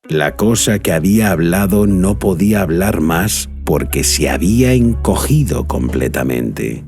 La cosa que había hablado no podía hablar más porque se había encogido completamente.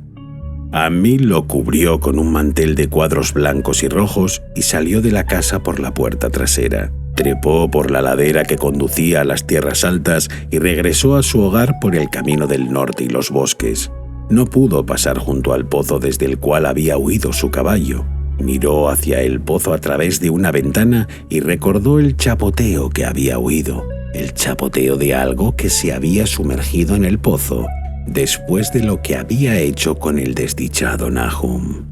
Ammi lo cubrió con un mantel de cuadros blancos y rojos y salió de la casa por la puerta trasera. Trepó por la ladera que conducía a las tierras altas y regresó a su hogar por el camino del norte y los bosques. No pudo pasar junto al pozo desde el cual había huido su caballo. Miró hacia el pozo a través de una ventana y recordó el chapoteo que había oído, el chapoteo de algo que se había sumergido en el pozo después de lo que había hecho con el desdichado Nahum.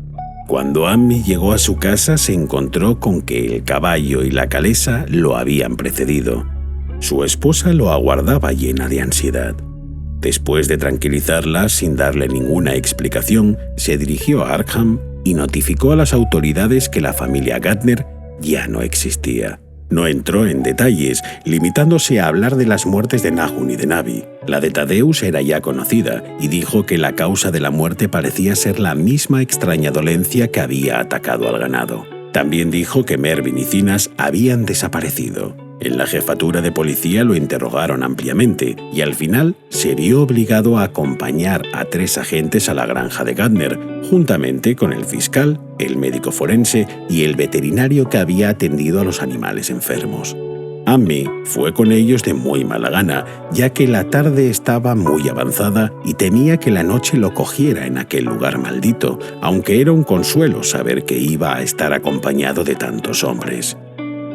Cuando Ammi llegó a su casa se encontró con que el caballo y la calesa lo habían precedido. Su esposa lo aguardaba llena de ansiedad. Después de tranquilizarla sin darle ninguna explicación, se dirigió a Arkham y notificó a las autoridades que la familia Gardner ya no existía. No entró en detalles, limitándose a hablar de las muertes de Nahum y de Navi. La de Thaddeus era ya conocida y dijo que la causa de la muerte parecía ser la misma extraña dolencia que había atacado al ganado. También dijo que Mervyn y Zenas habían desaparecido. En la jefatura de policía lo interrogaron ampliamente y al final se vio obligado a acompañar a 3 agentes a la granja de Gardner, juntamente con el fiscal, el médico forense y el veterinario que había atendido a los animales enfermos. Ammi fue con ellos de muy mala gana, ya que la tarde estaba muy avanzada y temía que la noche lo cogiera en aquel lugar maldito, aunque era un consuelo saber que iba a estar acompañado de tantos hombres.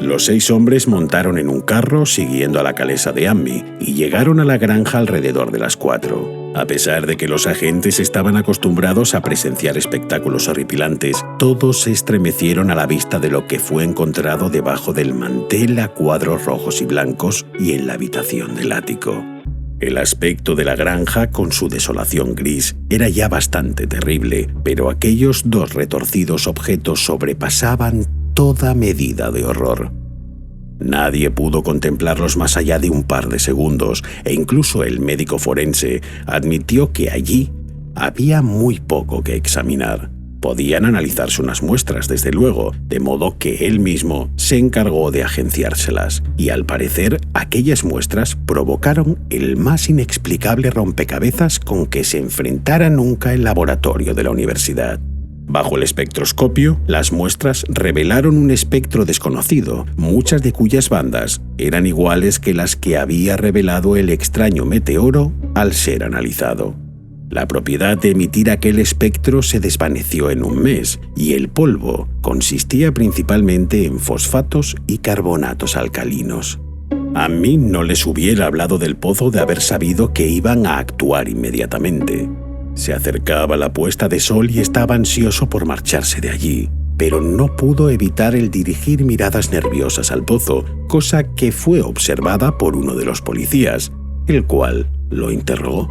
Los 6 hombres montaron en un carro siguiendo a la calesa de Ammi y llegaron a la granja alrededor de las 4. A pesar de que los agentes estaban acostumbrados a presenciar espectáculos horripilantes, todos se estremecieron a la vista de lo que fue encontrado debajo del mantel a cuadros rojos y blancos y en la habitación del ático. El aspecto de la granja, con su desolación gris, era ya bastante terrible, pero aquellos 2 retorcidos objetos sobrepasaban toda medida de horror. Nadie pudo contemplarlos más allá de un par de segundos, e incluso el médico forense admitió que allí había muy poco que examinar. Podían analizarse unas muestras, desde luego, de modo que él mismo se encargó de agenciárselas, y al parecer aquellas muestras provocaron el más inexplicable rompecabezas con que se enfrentara nunca el laboratorio de la universidad. Bajo el espectroscopio, las muestras revelaron un espectro desconocido, muchas de cuyas bandas eran iguales que las que había revelado el extraño meteoro al ser analizado. La propiedad de emitir aquel espectro se desvaneció en un mes, y el polvo consistía principalmente en fosfatos y carbonatos alcalinos. A mí no les hubiera hablado del pozo de haber sabido que iban a actuar inmediatamente. Se acercaba la puesta de sol y estaba ansioso por marcharse de allí, pero no pudo evitar el dirigir miradas nerviosas al pozo, cosa que fue observada por uno de los policías, el cual lo interrogó.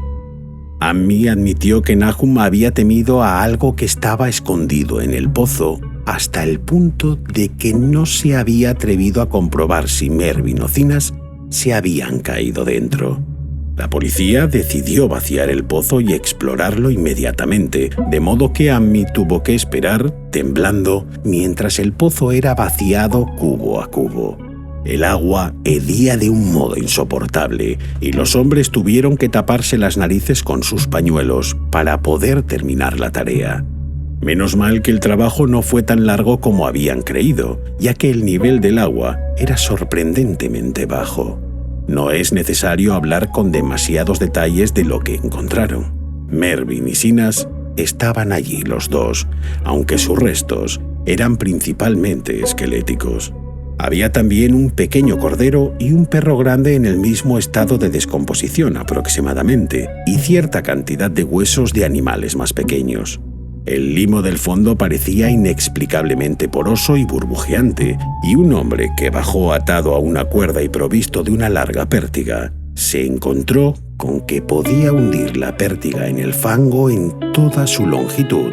Ammi admitió que Nahum había temido a algo que estaba escondido en el pozo, hasta el punto de que no se había atrevido a comprobar si Mervyn o Zenas se habían caído dentro. La policía decidió vaciar el pozo y explorarlo inmediatamente, de modo que Ammi tuvo que esperar, temblando, mientras el pozo era vaciado cubo a cubo. El agua hedía de un modo insoportable y los hombres tuvieron que taparse las narices con sus pañuelos para poder terminar la tarea. Menos mal que el trabajo no fue tan largo como habían creído, ya que el nivel del agua era sorprendentemente bajo. No es necesario hablar con demasiados detalles de lo que encontraron. Mervyn y Zenas estaban allí los dos, aunque sus restos eran principalmente esqueléticos. Había también un pequeño cordero y un perro grande en el mismo estado de descomposición aproximadamente, y cierta cantidad de huesos de animales más pequeños. El limo del fondo parecía inexplicablemente poroso y burbujeante, y un hombre que bajó atado a una cuerda y provisto de una larga pértiga, se encontró con que podía hundir la pértiga en el fango en toda su longitud,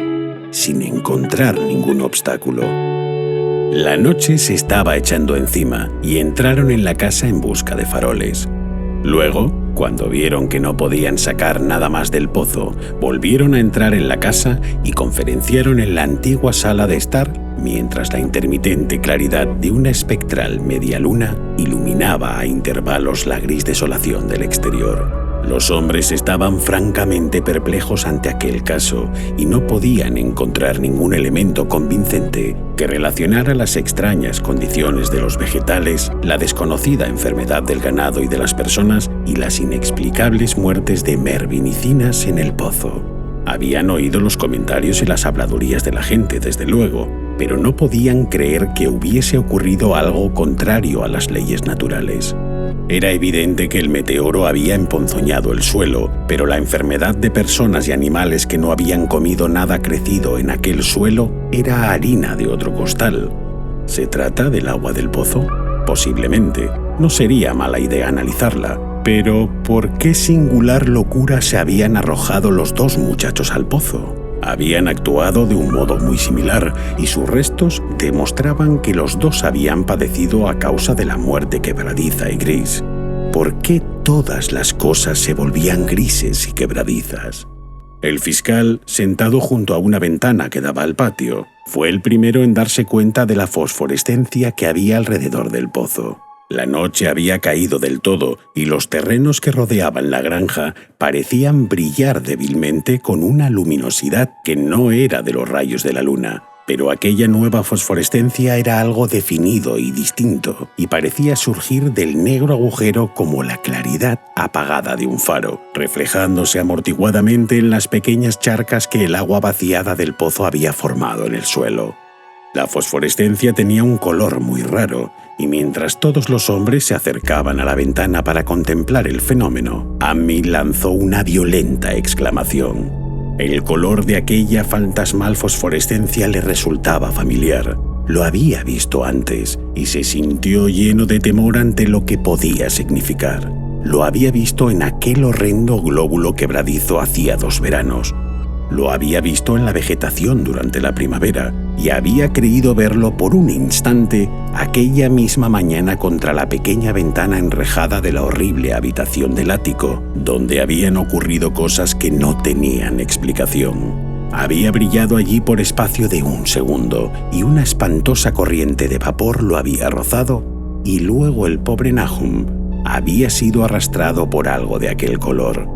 sin encontrar ningún obstáculo. La noche se estaba echando encima y entraron en la casa en busca de faroles. Luego, cuando vieron que no podían sacar nada más del pozo, volvieron a entrar en la casa y conferenciaron en la antigua sala de estar mientras la intermitente claridad de una espectral media luna iluminaba a intervalos la gris desolación del exterior. Los hombres estaban francamente perplejos ante aquel caso y no podían encontrar ningún elemento convincente que relacionara las extrañas condiciones de los vegetales, la desconocida enfermedad del ganado y de las personas y las inexplicables muertes de Mervyn y Zenas en el pozo. Habían oído los comentarios y las habladurías de la gente, desde luego, pero no podían creer que hubiese ocurrido algo contrario a las leyes naturales. Era evidente que el meteoro había emponzoñado el suelo, pero la enfermedad de personas y animales que no habían comido nada crecido en aquel suelo era harina de otro costal. ¿Se trata del agua del pozo? Posiblemente. No sería mala idea analizarla. Pero, ¿por qué singular locura se habían arrojado los dos muchachos al pozo? Habían actuado de un modo muy similar y sus restos demostraban que los dos habían padecido a causa de la muerte quebradiza y gris. ¿Por qué todas las cosas se volvían grises y quebradizas? El fiscal, sentado junto a una ventana que daba al patio, fue el primero en darse cuenta de la fosforescencia que había alrededor del pozo. La noche había caído del todo y los terrenos que rodeaban la granja parecían brillar débilmente con una luminosidad que no era de los rayos de la luna. Pero aquella nueva fosforescencia era algo definido y distinto, y parecía surgir del negro agujero como la claridad apagada de un faro, reflejándose amortiguadamente en las pequeñas charcas que el agua vaciada del pozo había formado en el suelo. La fosforescencia tenía un color muy raro, y mientras todos los hombres se acercaban a la ventana para contemplar el fenómeno, Amy lanzó una violenta exclamación. El color de aquella fantasmal fosforescencia le resultaba familiar. Lo había visto antes y se sintió lleno de temor ante lo que podía significar. Lo había visto en aquel horrendo glóbulo quebradizo hacía 2 veranos. Lo había visto en la vegetación durante la primavera y había creído verlo por un instante aquella misma mañana contra la pequeña ventana enrejada de la horrible habitación del ático, donde habían ocurrido cosas que no tenían explicación. Había brillado allí por espacio de 1 segundo y una espantosa corriente de vapor lo había rozado y luego el pobre Nahum había sido arrastrado por algo de aquel color.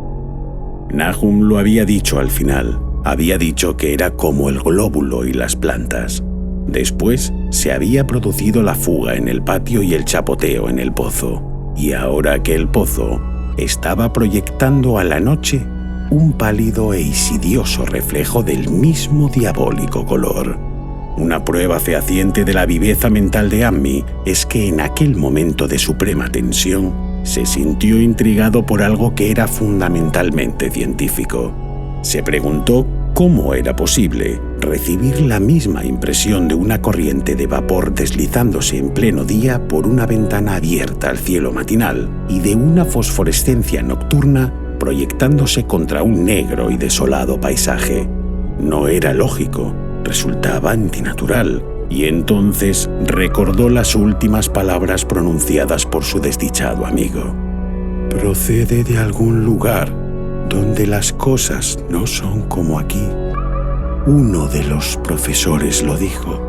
Nahum lo había dicho al final. Había dicho que era como el glóbulo y las plantas. Después se había producido la fuga en el patio y el chapoteo en el pozo. Y ahora que el pozo estaba proyectando a la noche un pálido e insidioso reflejo del mismo diabólico color. Una prueba fehaciente de la viveza mental de Amy es que en aquel momento de suprema tensión se sintió intrigado por algo que era fundamentalmente científico. Se preguntó cómo era posible recibir la misma impresión de una corriente de vapor deslizándose en pleno día por una ventana abierta al cielo matinal y de una fosforescencia nocturna proyectándose contra un negro y desolado paisaje. No era lógico, resultaba antinatural. Y entonces recordó las últimas palabras pronunciadas por su desdichado amigo. Procede de algún lugar donde las cosas no son como aquí. Uno de los profesores lo dijo.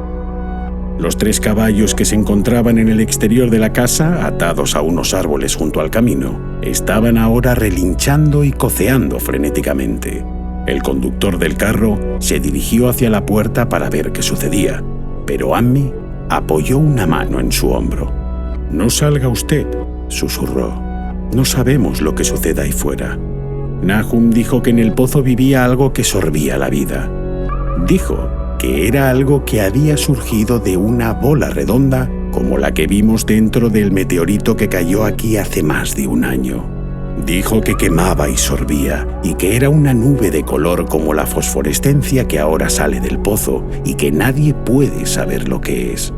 Los 3 caballos que se encontraban en el exterior de la casa, atados a unos árboles junto al camino, estaban ahora relinchando y coceando frenéticamente. El conductor del carro se dirigió hacia la puerta para ver qué sucedía. Pero Amy apoyó una mano en su hombro. «No salga usted», susurró. «No sabemos lo que suceda ahí fuera». Nahum dijo que en el pozo vivía algo que sorbía la vida. Dijo que era algo que había surgido de una bola redonda como la que vimos dentro del meteorito que cayó aquí hace más de 1 año. Dijo que quemaba y sorbía, y que era una nube de color como la fosforescencia que ahora sale del pozo y que nadie puede saber lo que es.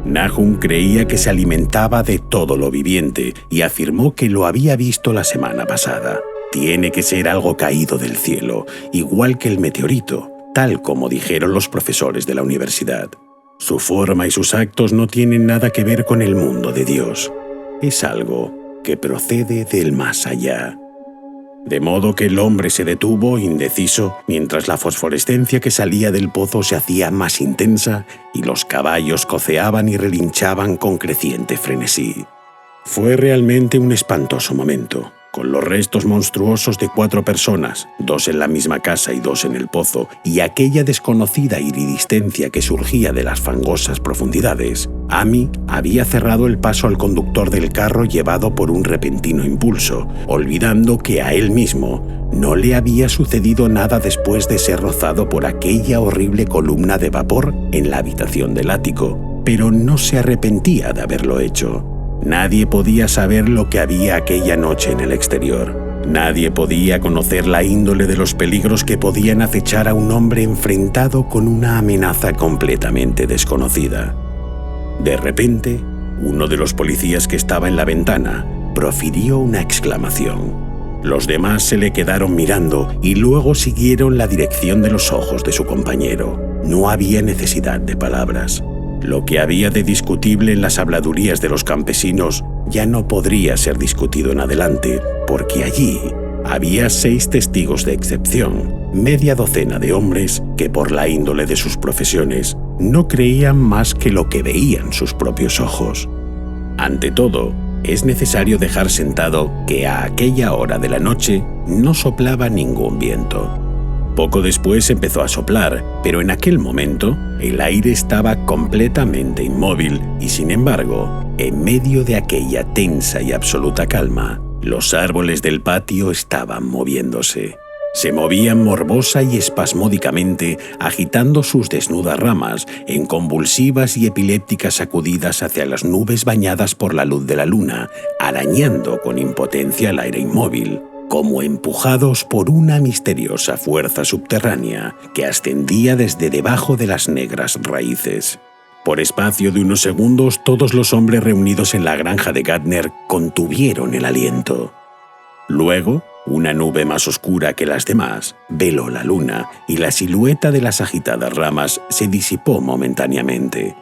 Nahum creía que se alimentaba de todo lo viviente y afirmó que lo había visto la semana pasada. Tiene que ser algo caído del cielo, igual que el meteorito, tal como dijeron los profesores de la universidad. Su forma y sus actos no tienen nada que ver con el mundo de Dios. Es algo que procede del más allá. De modo que el hombre se detuvo, indeciso, mientras la fosforescencia que salía del pozo se hacía más intensa y los caballos coceaban y relinchaban con creciente frenesí. Fue realmente un espantoso momento, con los restos monstruosos de 4 personas, 2 en la misma casa y 2 en el pozo, y aquella desconocida iridiscencia que surgía de las fangosas profundidades. Amy había cerrado el paso al conductor del carro llevado por un repentino impulso, olvidando que a él mismo no le había sucedido nada después de ser rozado por aquella horrible columna de vapor en la habitación del ático, pero no se arrepentía de haberlo hecho. Nadie podía saber lo que había aquella noche en el exterior. Nadie podía conocer la índole de los peligros que podían acechar a un hombre enfrentado con una amenaza completamente desconocida. De repente, uno de los policías que estaba en la ventana profirió una exclamación. Los demás se le quedaron mirando y luego siguieron la dirección de los ojos de su compañero. No había necesidad de palabras. Lo que había de discutible en las habladurías de los campesinos ya no podría ser discutido en adelante, porque allí había 6 testigos de excepción, media docena de hombres que por la índole de sus profesiones no creían más que lo que veían sus propios ojos. Ante todo, es necesario dejar sentado que a aquella hora de la noche no soplaba ningún viento. Poco después empezó a soplar, pero en aquel momento el aire estaba completamente inmóvil y, sin embargo, en medio de aquella tensa y absoluta calma, los árboles del patio estaban moviéndose. Se movían morbosa y espasmódicamente, agitando sus desnudas ramas en convulsivas y epilépticas sacudidas hacia las nubes bañadas por la luz de la luna, arañando con impotencia el aire inmóvil, como empujados por una misteriosa fuerza subterránea que ascendía desde debajo de las negras raíces. Por espacio de unos segundos, todos los hombres reunidos en la granja de Gardner contuvieron el aliento. Luego, una nube más oscura que las demás veló la luna y la silueta de las agitadas ramas se disipó momentáneamente.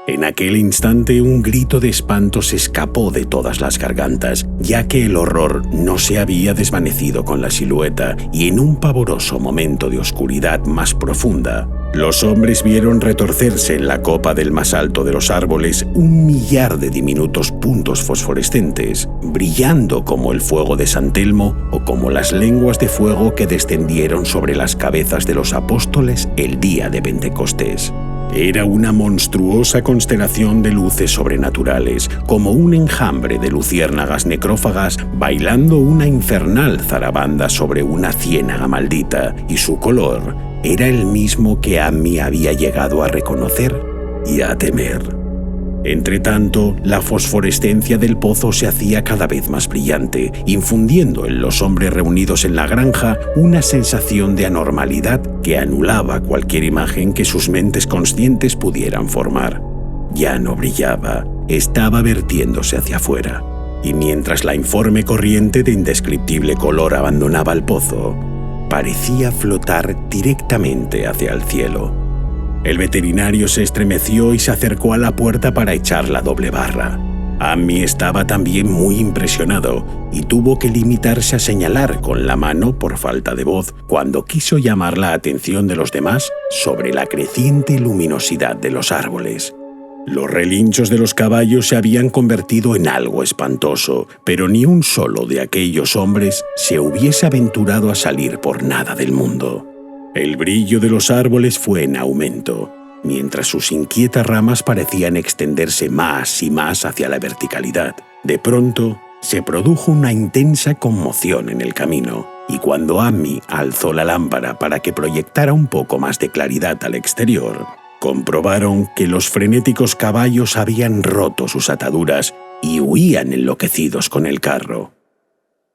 En aquel instante un grito de espanto se escapó de todas las gargantas, ya que el horror no se había desvanecido con la silueta, y en un pavoroso momento de oscuridad más profunda, los hombres vieron retorcerse en la copa del más alto de los árboles 1.000.000 de diminutos puntos fosforescentes, brillando como el fuego de San Telmo o como las lenguas de fuego que descendieron sobre las cabezas de los apóstoles el día de Pentecostés. Era una monstruosa constelación de luces sobrenaturales, como un enjambre de luciérnagas necrófagas bailando una infernal zarabanda sobre una ciénaga maldita, y su color era el mismo que Amy había llegado a reconocer y a temer. Entretanto, la fosforescencia del pozo se hacía cada vez más brillante, infundiendo en los hombres reunidos en la granja una sensación de anormalidad que anulaba cualquier imagen que sus mentes conscientes pudieran formar. Ya no brillaba, estaba vertiéndose hacia afuera, y mientras la informe corriente de indescriptible color abandonaba el pozo, parecía flotar directamente hacia el cielo. El veterinario se estremeció y se acercó a la puerta para echar la doble barra. Amy estaba también muy impresionado y tuvo que limitarse a señalar con la mano por falta de voz cuando quiso llamar la atención de los demás sobre la creciente luminosidad de los árboles. Los relinchos de los caballos se habían convertido en algo espantoso, pero ni un solo de aquellos hombres se hubiese aventurado a salir por nada del mundo. El brillo de los árboles fue en aumento, mientras sus inquietas ramas parecían extenderse más y más hacia la verticalidad. De pronto, se produjo una intensa conmoción en el camino, y cuando Amy alzó la lámpara para que proyectara un poco más de claridad al exterior, comprobaron que los frenéticos caballos habían roto sus ataduras y huían enloquecidos con el carro.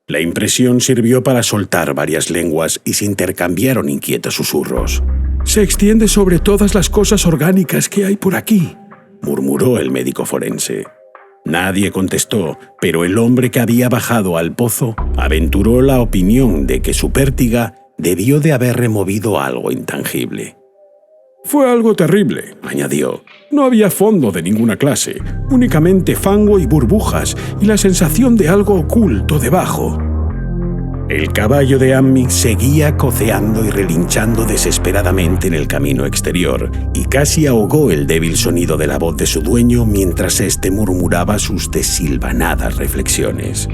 La impresión sirvió para soltar varias lenguas y se intercambiaron inquietos susurros. «Se extiende sobre todas las cosas orgánicas que hay por aquí», murmuró el médico forense. Nadie contestó, pero el hombre que había bajado al pozo aventuró la opinión de que su pértiga debió de haber removido algo intangible. «Fue algo terrible», añadió. «No había fondo de ninguna clase, únicamente fango y burbujas y la sensación de algo oculto debajo». El caballo de Ammi seguía coceando y relinchando desesperadamente en el camino exterior, y casi ahogó el débil sonido de la voz de su dueño mientras éste murmuraba sus desilvanadas reflexiones.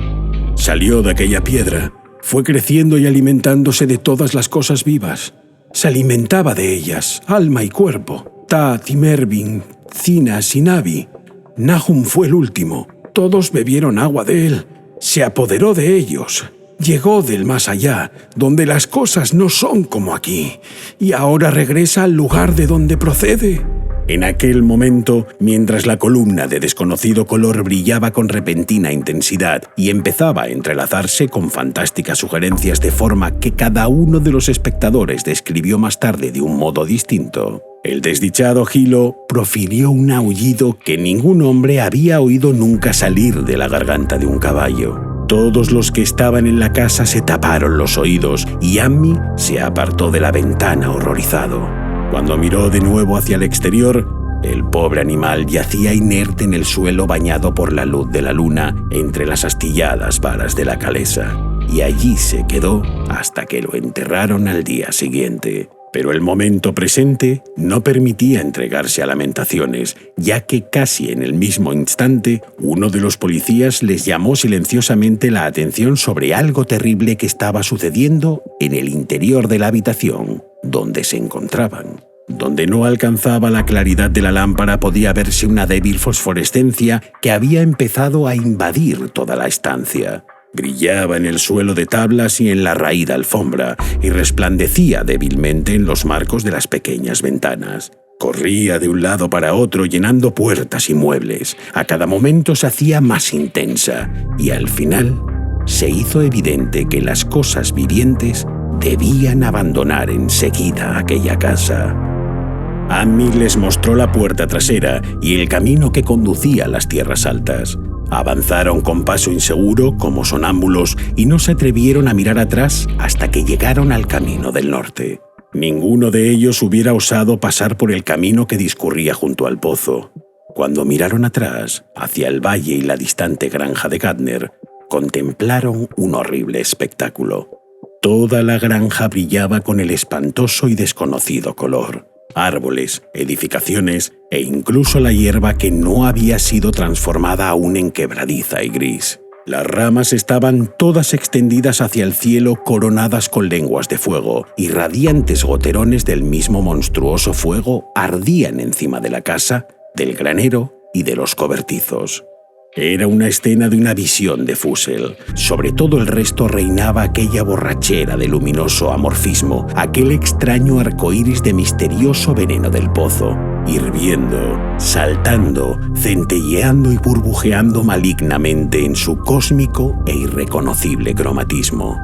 Salió de aquella piedra, fue creciendo y alimentándose de todas las cosas vivas. Se alimentaba de ellas, alma y cuerpo. Tat y Mervin, Cinas y Navi. Nahum fue el último. Todos bebieron agua de él. Se apoderó de ellos. Llegó del más allá, donde las cosas no son como aquí, y ahora regresa al lugar de donde procede. En aquel momento, mientras la columna de desconocido color brillaba con repentina intensidad y empezaba a entrelazarse con fantásticas sugerencias de forma que cada uno de los espectadores describió más tarde de un modo distinto, el desdichado Hilo profirió un aullido que ningún hombre había oído nunca salir de la garganta de un caballo. Todos los que estaban en la casa se taparon los oídos y Ammi se apartó de la ventana horrorizado. Cuando miró de nuevo hacia el exterior, el pobre animal yacía inerte en el suelo bañado por la luz de la luna entre las astilladas varas de la calesa, y allí se quedó hasta que lo enterraron al día siguiente. Pero el momento presente no permitía entregarse a lamentaciones, ya que casi en el mismo instante uno de los policías les llamó silenciosamente la atención sobre algo terrible que estaba sucediendo en el interior de la habitación donde se encontraban. Donde no alcanzaba la claridad de la lámpara podía verse una débil fosforescencia que había empezado a invadir toda la estancia. Brillaba en el suelo de tablas y en la raída alfombra, y resplandecía débilmente en los marcos de las pequeñas ventanas. Corría de un lado para otro llenando puertas y muebles. A cada momento se hacía más intensa, y al final se hizo evidente que las cosas vivientes debían abandonar enseguida aquella casa. Ammi les mostró la puerta trasera y el camino que conducía a las tierras altas. Avanzaron con paso inseguro, como sonámbulos, y no se atrevieron a mirar atrás hasta que llegaron al camino del norte. Ninguno de ellos hubiera osado pasar por el camino que discurría junto al pozo. Cuando miraron atrás, hacia el valle y la distante granja de Gardner, contemplaron un horrible espectáculo. Toda la granja brillaba con el espantoso y desconocido color. Árboles, edificaciones e incluso la hierba que no había sido transformada aún en quebradiza y gris. Las ramas estaban todas extendidas hacia el cielo coronadas con lenguas de fuego, y radiantes goterones del mismo monstruoso fuego ardían encima de la casa, del granero y de los cobertizos. Era una escena de una visión de Fussell. Sobre todo el resto reinaba aquella borrachera de luminoso amorfismo, aquel extraño arcoíris de misterioso veneno del pozo, hirviendo, saltando, centelleando y burbujeando malignamente en su cósmico e irreconocible cromatismo.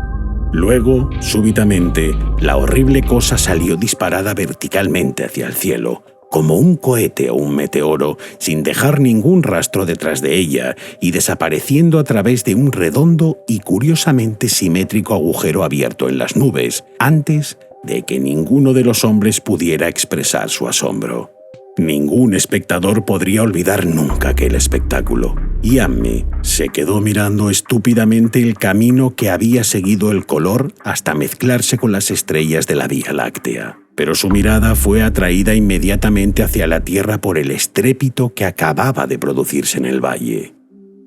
Luego, súbitamente, la horrible cosa salió disparada verticalmente hacia el cielo, como un cohete o un meteoro, sin dejar ningún rastro detrás de ella y desapareciendo a través de un redondo y curiosamente simétrico agujero abierto en las nubes, antes de que ninguno de los hombres pudiera expresar su asombro. Ningún espectador podría olvidar nunca aquel espectáculo, y Ammi se quedó mirando estúpidamente el camino que había seguido el color hasta mezclarse con las estrellas de la Vía Láctea. Pero su mirada fue atraída inmediatamente hacia la tierra por el estrépito que acababa de producirse en el valle.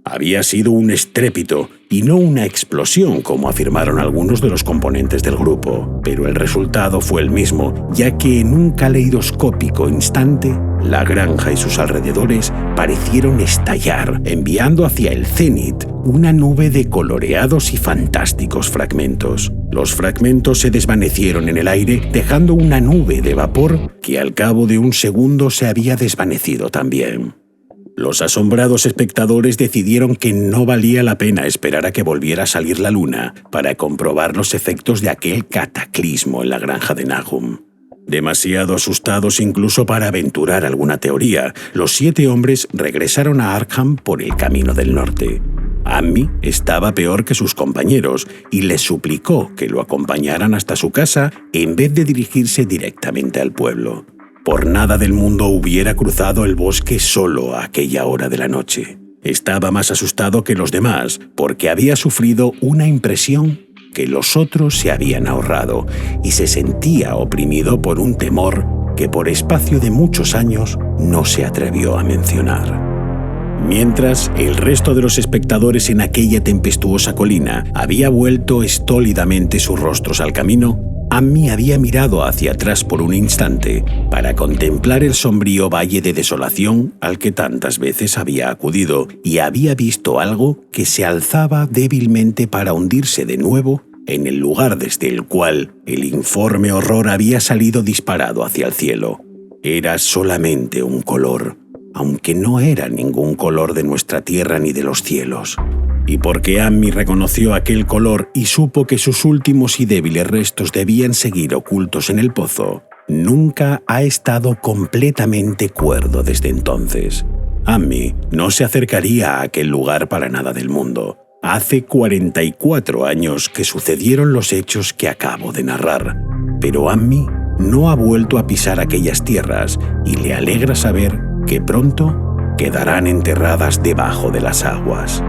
Había sido un estrépito y no una explosión, como afirmaron algunos de los componentes del grupo, pero el resultado fue el mismo, ya que en un caleidoscópico instante, la granja y sus alrededores parecieron estallar, enviando hacia el cenit una nube de coloreados y fantásticos fragmentos. Los fragmentos se desvanecieron en el aire, dejando una nube de vapor que al cabo de un segundo se había desvanecido también. Los asombrados espectadores decidieron que no valía la pena esperar a que volviera a salir la luna para comprobar los efectos de aquel cataclismo en la granja de Nahum. Demasiado asustados incluso para aventurar alguna teoría, los 7 hombres regresaron a Arkham por el camino del norte. Ammi estaba peor que sus compañeros y les suplicó que lo acompañaran hasta su casa en vez de dirigirse directamente al pueblo. Por nada del mundo hubiera cruzado el bosque solo a aquella hora de la noche. Estaba más asustado que los demás porque había sufrido una impresión que los otros se habían ahorrado y se sentía oprimido por un temor que por espacio de muchos años no se atrevió a mencionar. Mientras, el resto de los espectadores en aquella tempestuosa colina había vuelto estólidamente sus rostros al camino, Ammi había mirado hacia atrás por un instante para contemplar el sombrío valle de desolación al que tantas veces había acudido y había visto algo que se alzaba débilmente para hundirse de nuevo en el lugar desde el cual el informe horror había salido disparado hacia el cielo. Era solamente un color, aunque no era ningún color de nuestra tierra ni de los cielos. Y porque Ammi reconoció aquel color y supo que sus últimos y débiles restos debían seguir ocultos en el pozo, nunca ha estado completamente cuerdo desde entonces. Ammi no se acercaría a aquel lugar para nada del mundo. Hace 44 años que sucedieron los hechos que acabo de narrar, pero Ammi no ha vuelto a pisar aquellas tierras y le alegra saber que pronto quedarán enterradas debajo de las aguas.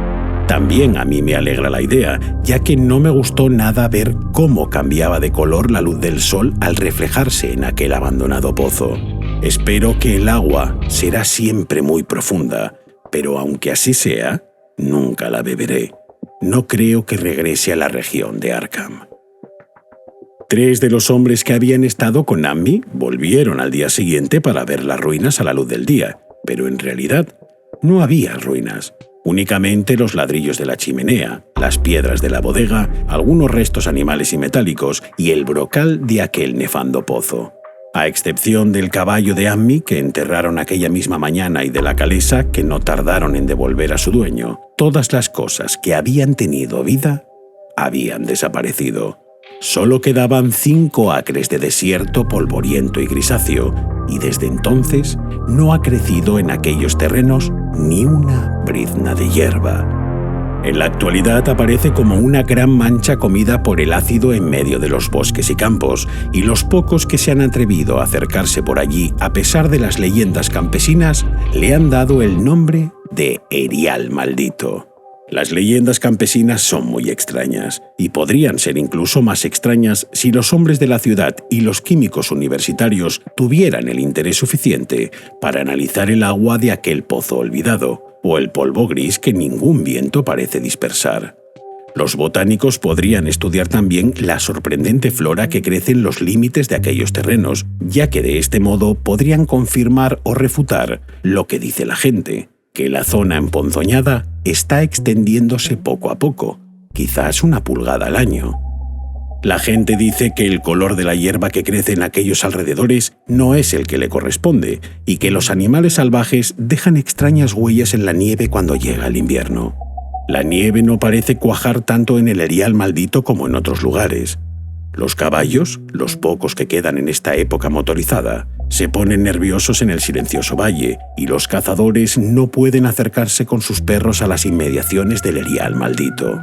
También a mí me alegra la idea, ya que no me gustó nada ver cómo cambiaba de color la luz del sol al reflejarse en aquel abandonado pozo. Espero que el agua será siempre muy profunda, pero aunque así sea, nunca la beberé. No creo que regrese a la región de Arkham. 3 de los hombres que habían estado con Ammi volvieron al día siguiente para ver las ruinas a la luz del día, pero en realidad no había ruinas. Únicamente los ladrillos de la chimenea, las piedras de la bodega, algunos restos animales y metálicos y el brocal de aquel nefando pozo. A excepción del caballo de Ammi que enterraron aquella misma mañana y de la calesa que no tardaron en devolver a su dueño, todas las cosas que habían tenido vida habían desaparecido. Solo quedaban 5 acres de desierto polvoriento y grisáceo, y desde entonces no ha crecido en aquellos terrenos ni una brizna de hierba. En la actualidad aparece como una gran mancha comida por el ácido en medio de los bosques y campos, y los pocos que se han atrevido a acercarse por allí a pesar de las leyendas campesinas le han dado el nombre de Erial Maldito. Las leyendas campesinas son muy extrañas, y podrían ser incluso más extrañas si los hombres de la ciudad y los químicos universitarios tuvieran el interés suficiente para analizar el agua de aquel pozo olvidado, o el polvo gris que ningún viento parece dispersar. Los botánicos podrían estudiar también la sorprendente flora que crece en los límites de aquellos terrenos, ya que de este modo podrían confirmar o refutar lo que dice la gente, que la zona emponzoñada está extendiéndose poco a poco, quizás 1 pulgada al año. La gente dice que el color de la hierba que crece en aquellos alrededores no es el que le corresponde y que los animales salvajes dejan extrañas huellas en la nieve cuando llega el invierno. La nieve no parece cuajar tanto en el Erial Maldito como en otros lugares. Los caballos, los pocos que quedan en esta época motorizada, se ponen nerviosos en el silencioso valle y los cazadores no pueden acercarse con sus perros a las inmediaciones del Erial Maldito.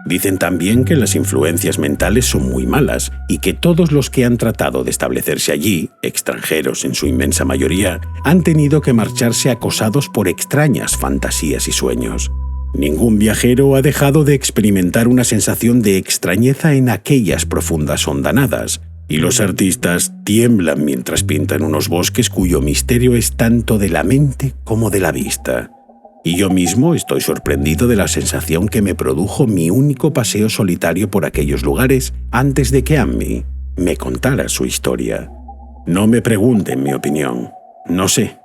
Dicen también que las influencias mentales son muy malas y que todos los que han tratado de establecerse allí, extranjeros en su inmensa mayoría, han tenido que marcharse acosados por extrañas fantasías y sueños. Ningún viajero ha dejado de experimentar una sensación de extrañeza en aquellas profundas hondanadas, y los artistas tiemblan mientras pintan unos bosques cuyo misterio es tanto de la mente como de la vista. Y yo mismo estoy sorprendido de la sensación que me produjo mi único paseo solitario por aquellos lugares antes de que Ammi me contara su historia. No me pregunten mi opinión. No sé.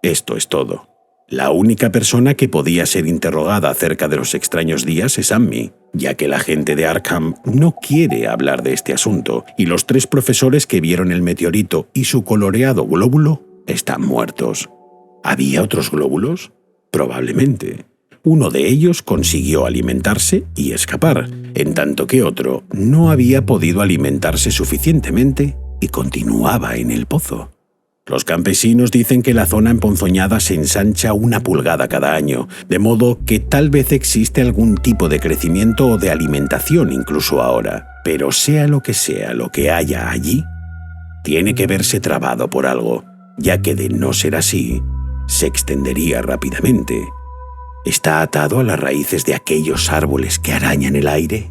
Esto es todo. La única persona que podía ser interrogada acerca de los extraños días es Ammi, ya que la gente de Arkham no quiere hablar de este asunto, y los 3 profesores que vieron el meteorito y su coloreado glóbulo están muertos. ¿Había otros glóbulos? Probablemente. Uno de ellos consiguió alimentarse y escapar, en tanto que otro no había podido alimentarse suficientemente y continuaba en el pozo. Los campesinos dicen que la zona emponzoñada se ensancha 1 pulgada cada año, de modo que tal vez existe algún tipo de crecimiento o de alimentación incluso ahora. Pero sea lo que haya allí, tiene que verse trabado por algo, ya que de no ser así, se extendería rápidamente. ¿Está atado a las raíces de aquellos árboles que arañan el aire?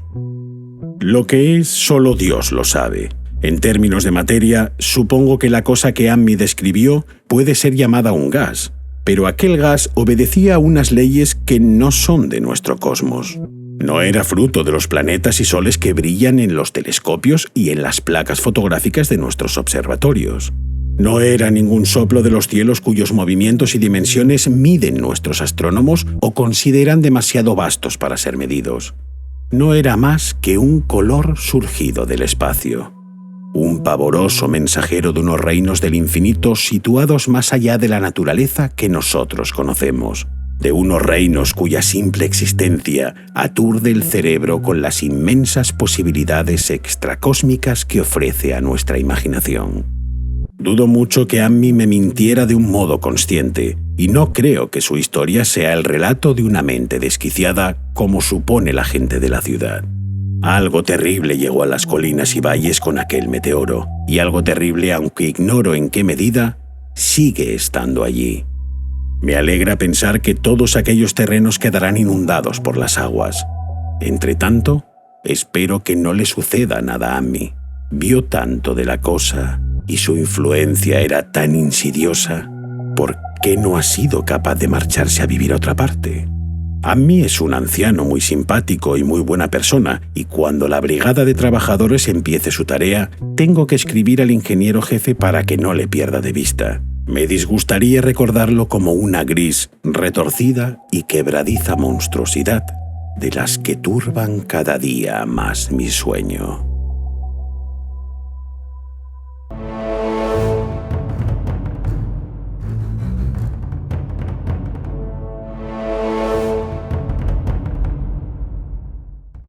Lo que es, solo Dios lo sabe. En términos de materia, supongo que la cosa que Ammi describió puede ser llamada un gas, pero aquel gas obedecía a unas leyes que no son de nuestro cosmos. No era fruto de los planetas y soles que brillan en los telescopios y en las placas fotográficas de nuestros observatorios. No era ningún soplo de los cielos cuyos movimientos y dimensiones miden nuestros astrónomos o consideran demasiado vastos para ser medidos. No era más que un color surgido del espacio. Un pavoroso mensajero de unos reinos del infinito situados más allá de la naturaleza que nosotros conocemos, de unos reinos cuya simple existencia aturde el cerebro con las inmensas posibilidades extracósmicas que ofrece a nuestra imaginación. Dudo mucho que Ammi me mintiera de un modo consciente, y no creo que su historia sea el relato de una mente desquiciada como supone la gente de la ciudad. Algo terrible llegó a las colinas y valles con aquel meteoro, y algo terrible, aunque ignoro en qué medida, sigue estando allí. Me alegra pensar que todos aquellos terrenos quedarán inundados por las aguas. Entretanto, espero que no le suceda nada a Ammi. Vio tanto de la cosa y su influencia era tan insidiosa. ¿Por qué no ha sido capaz de marcharse a vivir a otra parte? Ammi es un anciano muy simpático y muy buena persona, y cuando la brigada de trabajadores empiece su tarea, tengo que escribir al ingeniero jefe para que no le pierda de vista. Me disgustaría recordarlo como una gris, retorcida y quebradiza monstruosidad, de las que turban cada día más mi sueño.